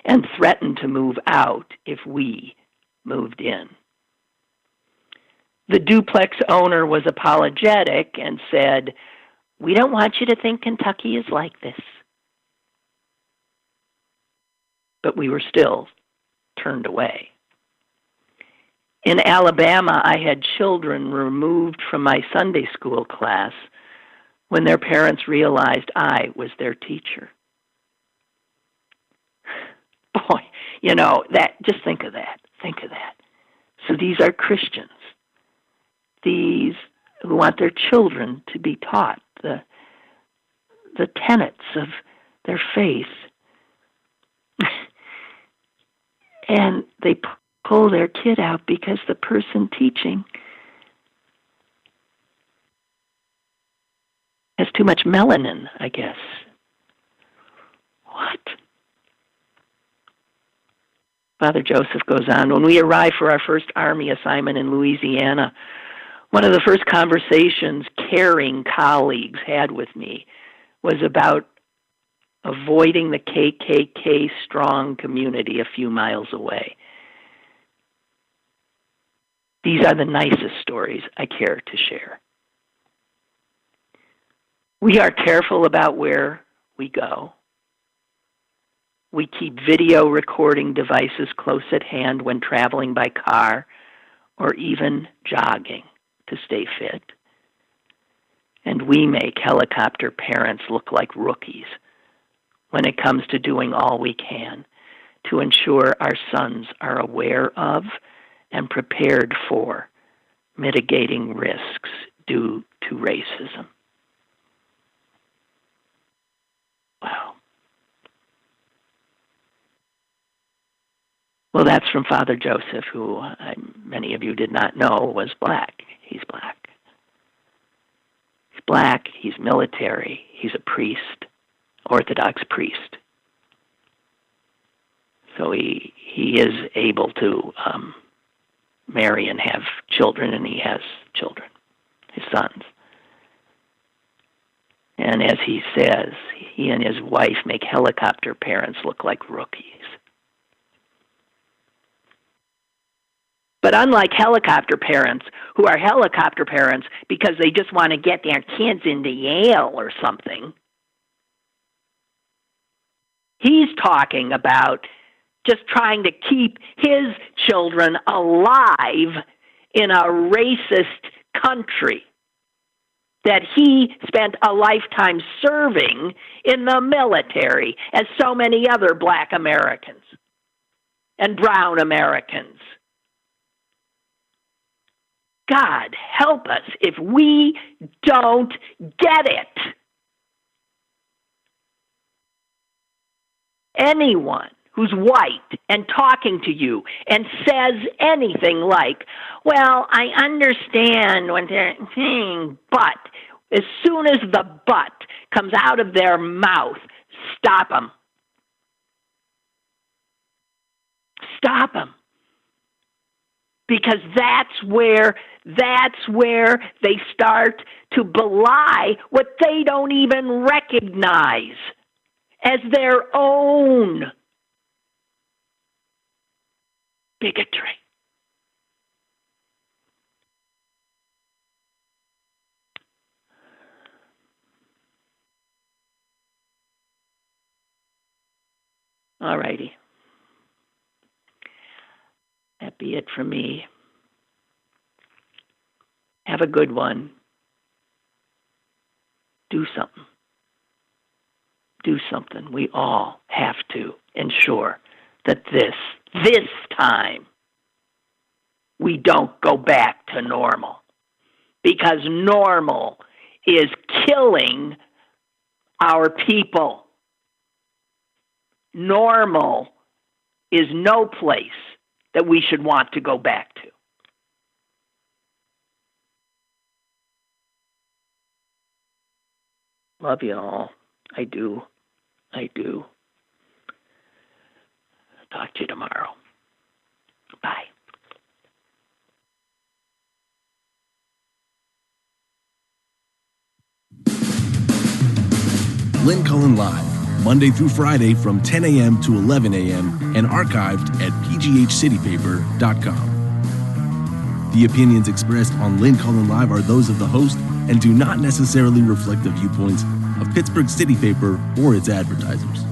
and threatened to move out if we moved in. The duplex owner was apologetic and said, "We don't want you to think Kentucky is like this." But we were still turned away. In Alabama, I had children removed from my Sunday school class when their parents realized I was their teacher. Boy, just think of that. Think of that. So these are Christians. These who want their children to be taught the tenets of their faith. And they pull their kid out because the person teaching has too much melanin, I guess. What? Father Joseph goes on, when we arrived for our first Army assignment in Louisiana, one of the first conversations caring colleagues had with me was about avoiding the KKK strong community a few miles away. These are the nicest stories I care to share. We are careful about where we go. We keep video recording devices close at hand when traveling by car or even jogging to stay fit. And we make helicopter parents look like rookies when it comes to doing all we can to ensure our sons are aware of and prepared for mitigating risks due to racism. Wow. Well, that's from Father Joseph, who many of you did not know was black. He's black. He's black, he's military, he's a priest, Orthodox priest. So he is able to marry and have children, and he has children, his sons. And as he says, he and his wife make helicopter parents look like rookies. But unlike helicopter parents, who are helicopter parents because they just want to get their kids into Yale or something, he's talking about just trying to keep his children alive in a racist country that he spent a lifetime serving in the military, as so many other black Americans and brown Americans. God help us if we don't get it. Anyone who's white and talking to you and says anything like, well, I understand when they're saying but, as soon as the but comes out of their mouth, stop them. Stop them. Because that's where they start to belie what they don't even recognize as their own bigotry. All righty. That be it for me. Have a good one. Do something. Do something. We all have to ensure that this time, we don't go back to normal. Because normal is killing our people. Normal is no place that we should want to go back to. Love you all. I do. Talk to you tomorrow. Bye.
Lynn Cullen Live, Monday through Friday from 10 a.m. to 11 a.m. and archived at pghcitypaper.com. The opinions expressed on Lynn Cullen Live are those of the host and do not necessarily reflect the viewpoints of Pittsburgh City Paper or its advertisers.